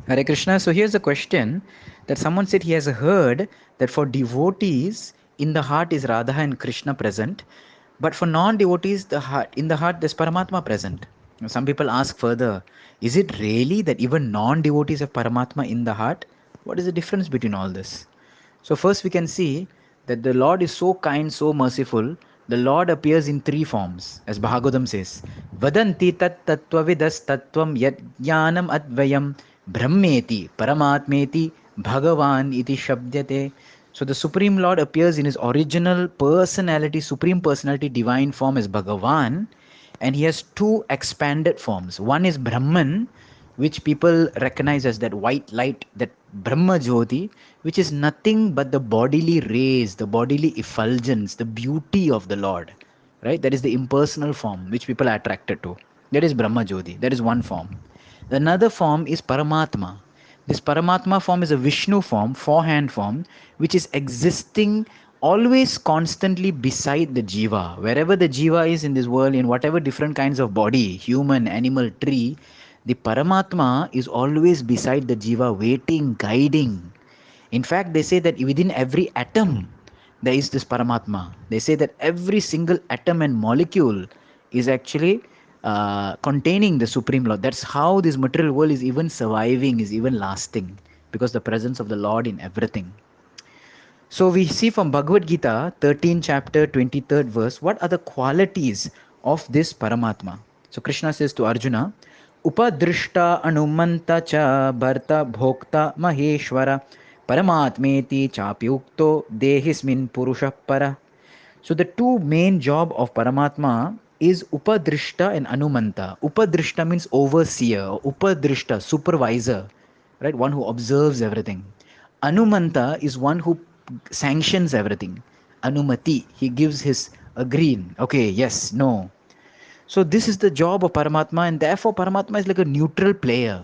Hare Krishna. So here's a question that someone said he has heard that for devotees in the heart is Radha and Krishna present, but for non-devotees the heart in the heart there's Paramatma present. Some people ask further, is it really that even non-devotees have Paramatma in the heart? What is the difference between all this? So first we can see that the Lord is so kind, so merciful. The Lord appears in three forms, as Bhagavatam says. Vadanti tat tattvavidas tattvam yat jnanam advayam brahmeti paramatmeti bhagavan iti shabdyate. So the Supreme Lord appears in his original personality, supreme personality, divine form as Bhagavan, and he has two expanded forms. One is Brahman, which people recognize as that white light, that Brahma Jyoti, which is nothing but the bodily rays, the bodily effulgence, the beauty of the Lord. Right? That is the impersonal form which people are attracted to. That is Brahma Jyoti. That is one form. Another form is Paramatma. This Paramatma form is a Vishnu form, forehand form, which is existing always constantly beside the Jiva. Wherever the Jiva is in this world, in whatever different kinds of body, human, animal, tree, the Paramatma is always beside the Jiva, waiting, guiding. In fact, they say that within every atom, there is this Paramatma. They say that every single atom and molecule is actually containing the Supreme Lord. That's how this material world is even surviving, is even lasting, because the presence of the Lord in everything. So we see from Bhagavad Gita, 13 chapter, 23rd verse, what are the qualities of this Paramatma? So Krishna says to Arjuna, Upadrishta anumanta cha bharta bhokta maheshwara paramatmeti chapyukto dehismin purusha para. So the two main job of Paramatma is Upadrishta and Anumanta. Upadrishta means overseer, Upadrishta, supervisor, right? One who observes everything. Anumanta is one who sanctions everything. Anumati, he gives his agreeing. Okay, yes, no. So this is the job of Paramatma, and therefore Paramatma is like a neutral player,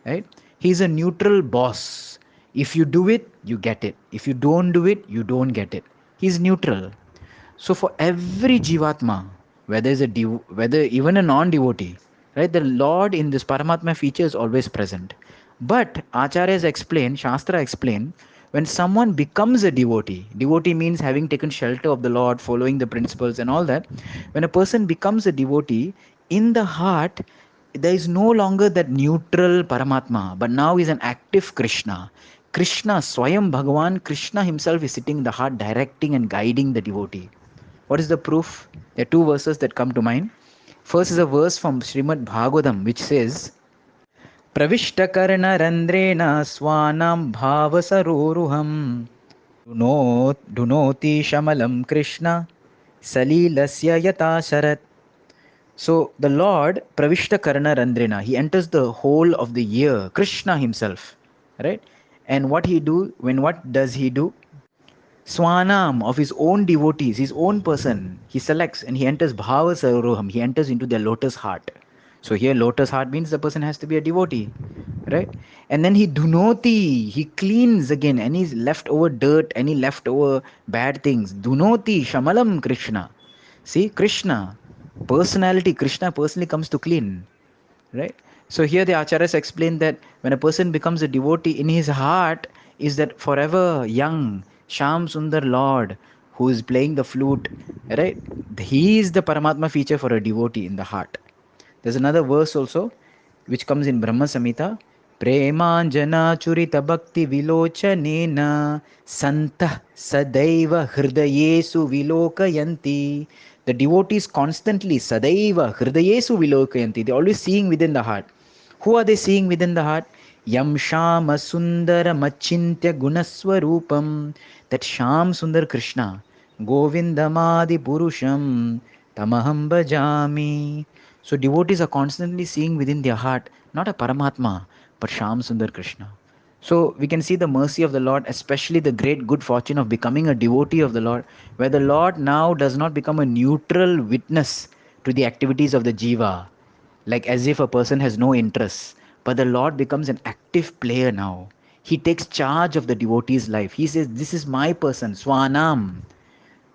right? He's a neutral boss. If you do it, you get it. If you don't do it, you don't get it. He's neutral. So for every jivatma, whether even a non-devotee, right, the Lord in this Paramatma feature is always present. But Acharyas explain, Shastra explain, when someone becomes a devotee means having taken shelter of the Lord, following the principles and all that. When a person becomes a devotee, in the heart, there is no longer that neutral Paramatma, but now is an active Krishna. Krishna, Swayam Bhagavan, Krishna himself is sitting in the heart, directing and guiding the devotee. What is the proof? There are two verses that come to mind. First is a verse from Srimad Bhagavatam which says, Pravishtakarnarandrena swanam bhavasaroruham dunoti shamalam Krishna salilasya yata sharat. So the Lord Pravishta Karna Randrena, he enters the whole of the year, Krishna himself, right? And what does he do? Swanam of his own devotees, his own person, he selects and he enters Bhava Saroham, he enters into their lotus heart. So here lotus heart means the person has to be a devotee, right? And then he dunoti, he cleans again any leftover dirt, any leftover bad things. Dunoti Shamalam Krishna. See, Krishna, personality, Krishna personally comes to clean, right? So here the acharyas explain that when a person becomes a devotee, in his heart is that forever young Sham Sundar Lord who is playing the flute, right? He is the Paramatma feature for a devotee in the heart. There's another verse also which comes in Brahma Samhita. Premanjana churita bhakti vilochanena santah sadaiva hridayesu vilokayanti. The devotees constantly sadaiva hridayesu vilokayanti, they're always seeing within the heart. Who are they seeing within the heart? Yam Shama Sundara Machintya Gunaswarupam. That Sham Sundar Krishna, Govindamadi Purusham Tamaham Bhajami. So devotees are constantly seeing within their heart not a Paramatma but Sham Sundar Krishna. So we can see the mercy of the Lord, especially the great good fortune of becoming a devotee of the Lord, where the Lord now does not become a neutral witness to the activities of the jiva, like as if a person has no interest. But the Lord becomes an active player now. He takes charge of the devotee's life. He says, "This is my person, Swanam."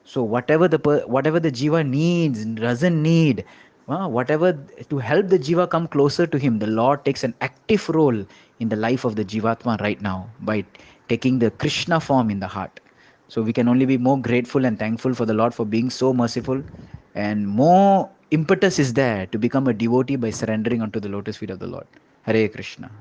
So whatever the jiva needs, doesn't need, Whatever to help the jiva come closer to him, the Lord takes an active role in the life of the jivatma right now by taking the Krishna form in the heart. So we can only be more grateful and thankful for the Lord for being so merciful, and more impetus is there to become a devotee by surrendering unto the lotus feet of the Lord. Hare Krishna.